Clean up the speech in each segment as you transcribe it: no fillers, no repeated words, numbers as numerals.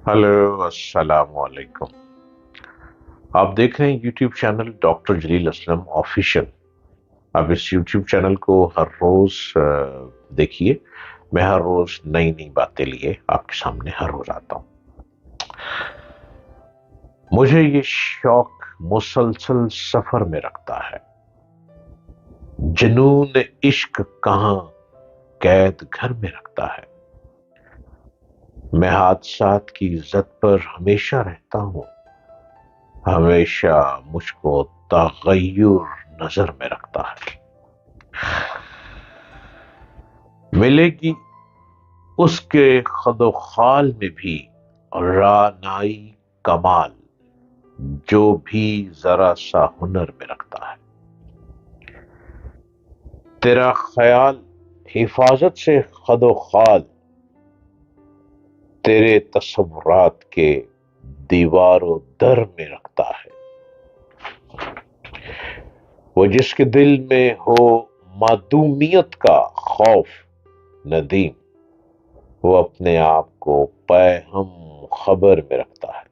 Hello अस्सलाम वालेकुम। आप देख रहे हैं यूट्यूब चैनल डॉक्टर जलील असलम ऑफिशियल। आप इस यूट्यूब चैनल को हर रोज देखिए। मैं हर रोज नई नई बातें लिए आपके सामने हर रोज आता हूं। मुझे ये शौक मुसलसल सफर में रखता है। जुनून इश्क कहां कैद घर में रखता है। मैं हादसात की इज्जत पर हमेशा रहता हूं। हमेशा मुझको तगय्युर नजर में रखता है। मिलेगी उसके खदो खाल में भी रानाई कमाल, जो भी जरा सा हुनर में रखता है। तेरा ख्याल हिफाजत से खदो खाल, तेरे तस्वुरात के दीवारों दर में रखता है। वो जिसके दिल में हो मादूमियत का खौफ नदीम, वो अपने आप को पैहम खबर में रखता है।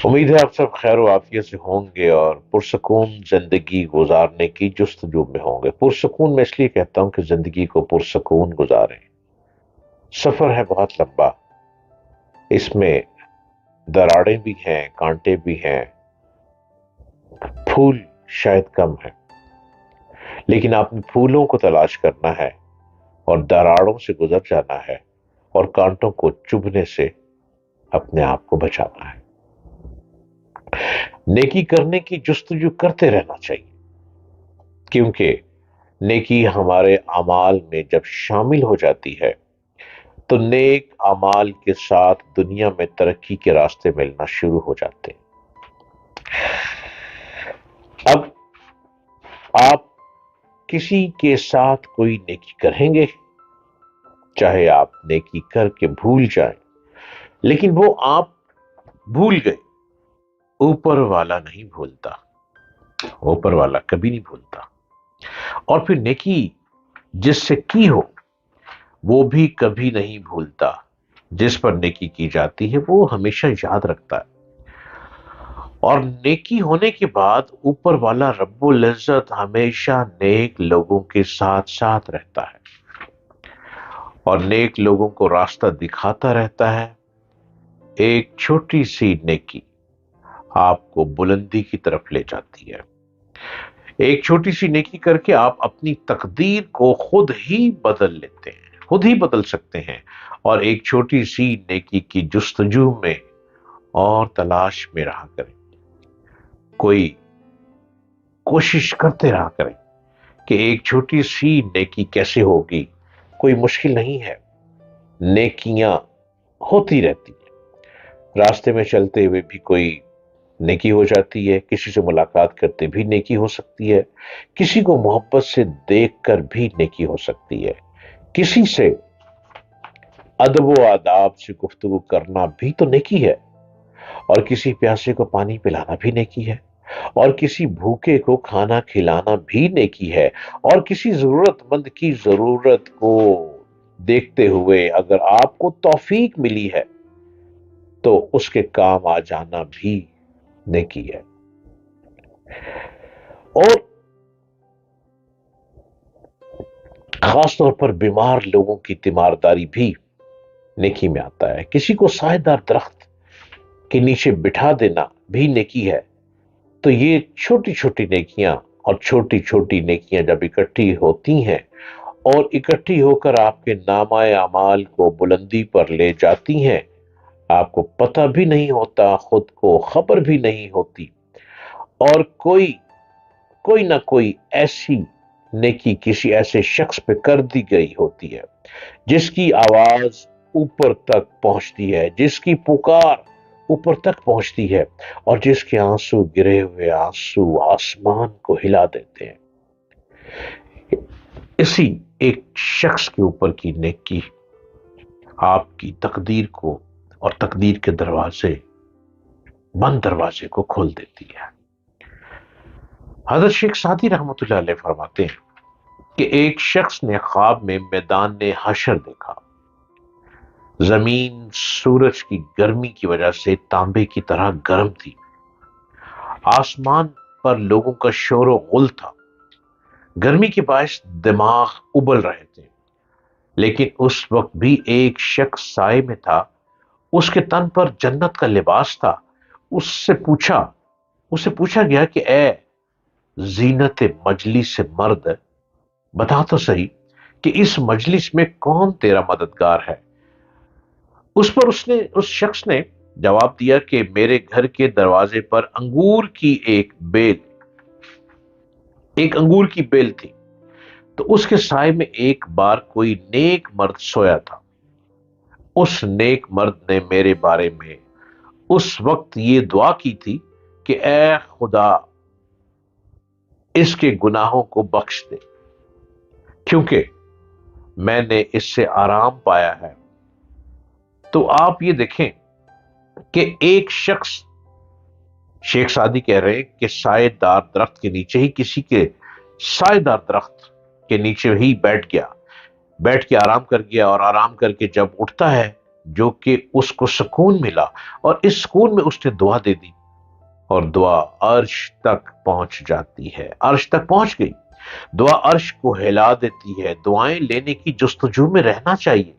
उम्मीद है आप सब खैर आफियत से होंगे और पुरसकून जिंदगी गुजारने की जुस्तजू में होंगे। पुरसकून मैं इसलिए कहता हूं कि जिंदगी को पुरसकून गुजारें। सफर है बहुत लंबा, इसमें दरारें भी हैं, कांटे भी हैं, फूल शायद कम है, लेकिन आपने फूलों को तलाश करना है और दरारों से गुजर जाना है और कांटों को चुभने से अपने आप को बचाना है। नेकी करने की जुस्तजू करते रहना चाहिए, क्योंकि नेकी हमारे अमाल में जब शामिल हो जाती है तो नेक अमाल के साथ दुनिया में तरक्की के रास्ते मिलना शुरू हो जाते हैं। अब आप किसी के साथ कोई नेकी करेंगे, चाहे आप नेकी करके भूल जाएं, लेकिन वो आप भूल गए, ऊपर वाला नहीं भूलता। ऊपर वाला कभी नहीं भूलता। और फिर नेकी जिससे की हो वो भी कभी नहीं भूलता। जिस पर नेकी की जाती है वो हमेशा याद रखता है। और नेकी होने के बाद ऊपर वाला रब्बुल इज्जत हमेशा नेक लोगों के साथ साथ रहता है और नेक लोगों को रास्ता दिखाता रहता है। एक छोटी सी नेकी आपको बुलंदी की तरफ ले जाती है। एक छोटी सी नेकी करके आप अपनी तकदीर को खुद ही बदल लेते हैं, खुद ही बदल सकते हैं। और एक छोटी सी नेकी की जुस्तजू में और तलाश में रहा करें। कोई कोशिश करते रहा करें कि एक छोटी सी नेकी कैसे होगी। कोई मुश्किल नहीं है, नेकियां होती रहती है। रास्ते में चलते हुए भी कोई नेकी हो जाती है, किसी से मुलाकात करते भी नेकी हो सकती है, किसी को मोहब्बत से देखकर भी नेकी हो सकती है, किसी से अदब व आदाब से गुफ्तगू करना भी तो नेकी है, और किसी प्यासे को पानी पिलाना भी नेकी है, और किसी भूखे को खाना खिलाना भी नेकी है, और किसी जरूरतमंद की जरूरत को देखते हुए अगर आपको तौफीक मिली है तो उसके काम आ जाना भी नेकी है। और खास तौर पर बीमार लोगों की तीमारदारी भी नेकी में आता है। किसी को सायेदार दरख्त के नीचे बिठा देना भी नेकी है। तो ये छोटी छोटी नेकियां और छोटी छोटी नेकियां जब इकट्ठी होती हैं और इकट्ठी होकर आपके नामाए अमाल को बुलंदी पर ले जाती हैं, आपको पता भी नहीं होता, खुद को खबर भी नहीं होती। और कोई कोई ना कोई ऐसी नेकी किसी ऐसे शख्स पे कर दी गई होती है जिसकी आवाज ऊपर तक पहुंचती है, जिसकी पुकार ऊपर तक पहुंचती है, और जिसके आंसू गिरे हुए आंसू आसमान को हिला देते हैं। इसी एक शख्स के ऊपर की नेकी आपकी तकदीर को और तकदीर के दरवाजे, बंद दरवाजे को खोल देती है। हजरत शेख सादी रहमतुल्लाह अलैह फरमाते हैं कि एक शख्स ने ख्वाब में मैदान हशर देखा। زمین سورج کی گرمی کی وجہ سے تانبے کی طرح گرم تھی، آسمان پر لوگوں کا شور و غل تھا، گرمی کے باعث دماغ ابل رہے تھے، لیکن اس وقت بھی ایک شخص سائے میں تھا، اس کے تن پر جنت کا لباس تھا۔ اس سے پوچھا اسے پوچھا گیا کہ اے زینت مجلس مرد، بتا تو صحیح کہ اس مجلس میں کون تیرا مددگار ہے؟ اس پر اس شخص نے جواب دیا کہ میرے گھر کے دروازے پر ایک انگور کی بیل تھی، تو اس کے سائے میں ایک بار کوئی نیک مرد سویا تھا۔ اس نیک مرد نے میرے بارے میں اس وقت یہ دعا کی تھی کہ اے خدا اس کے گناہوں کو بخش دے، کیونکہ میں نے اس سے آرام پایا ہے۔ تو آپ یہ دیکھیں کہ ایک شخص، شیخ سعدی کہہ رہے ہیں کہ سائے دار درخت کے نیچے ہی کسی کے سائے دار درخت کے نیچے ہی بیٹھ کے آرام کر گیا، اور آرام کر کے جب اٹھتا ہے جو کہ اس کو سکون ملا، اور اس سکون میں اس نے دعا دے دی، اور دعا عرش تک پہنچ جاتی ہے، عرش تک پہنچ گئی، دعا عرش کو ہلا دیتی ہے۔ دعائیں لینے کی جستجو میں رہنا چاہیے،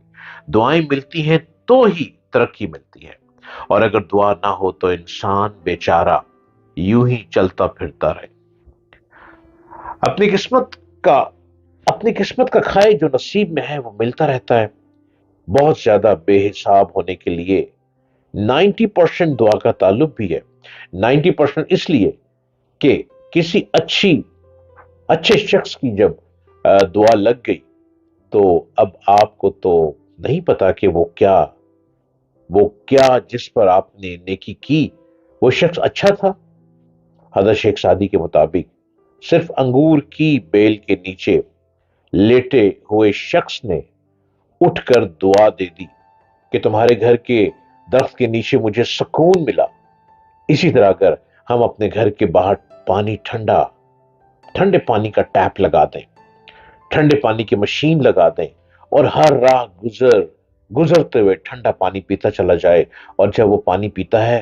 دعائیں ملتی ہیں تو ہی ترقی ملتی ہے، اور اگر دعا نہ ہو تو انسان بیچارہ یوں ہی چلتا پھرتا رہے۔ اپنی قسمت کا اپنی قسمت کا کھائے جو نصیب میں ہے وہ ملتا رہتا ہے۔ بہت زیادہ بے حساب ہونے کے لیے 90% دعا کا تعلق بھی ہے۔ 90% اس لیے کہ کسی اچھے شخص کی جب دعا لگ گئی تو اب آپ کو تو نہیں پتا کہ وہ کیا جس پر آپ نے نیکی کی وہ شخص اچھا تھا۔ حضرت شیخ سعدی کے مطابق صرف انگور کی بیل کے نیچے لیٹے ہوئے شخص نے اٹھ کر دعا دے دی کہ تمہارے گھر کے درخت کے نیچے مجھے سکون ملا۔ اسی طرح اگر ہم اپنے گھر کے باہر ٹھنڈے پانی کا ٹیپ لگا دیں، ٹھنڈے پانی کی مشین لگا دیں، اور ہر راہ گزرتے ہوئے ٹھنڈا پانی پیتا چلا جائے، اور جب وہ پانی پیتا ہے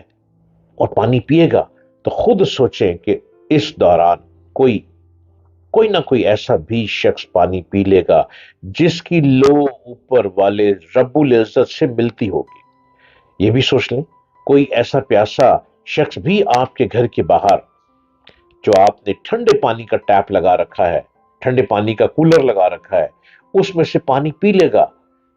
اور پانی پیے گا تو خود سوچیں کہ اس دوران کوئی نہ کوئی ایسا بھی شخص پانی پی لے گا جس کی لو اوپر والے رب العزت سے ملتی ہوگی۔ یہ بھی سوچ لیں کوئی ایسا پیاسا شخص بھی آپ کے گھر کے باہر، جو آپ نے ٹھنڈے پانی کا ٹیپ لگا رکھا ہے، ٹھنڈے پانی کا کولر لگا رکھا ہے، اس میں سے پانی پی لے گا،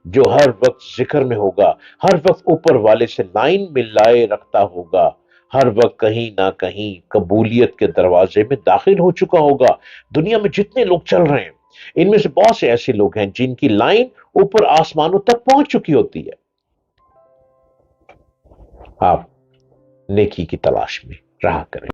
جو ہر وقت ذکر میں ہوگا، ہر وقت اوپر والے سے لائن میں لائے رکھتا ہوگا، ہر وقت کہیں نہ کہیں قبولیت کے دروازے میں داخل ہو چکا ہوگا۔ دنیا میں جتنے لوگ چل رہے ہیں ان میں سے بہت سے ایسے لوگ ہیں جن کی لائن اوپر آسمانوں تک پہنچ چکی ہوتی ہے۔ آپ نیکی کی تلاش میں رہا کریں۔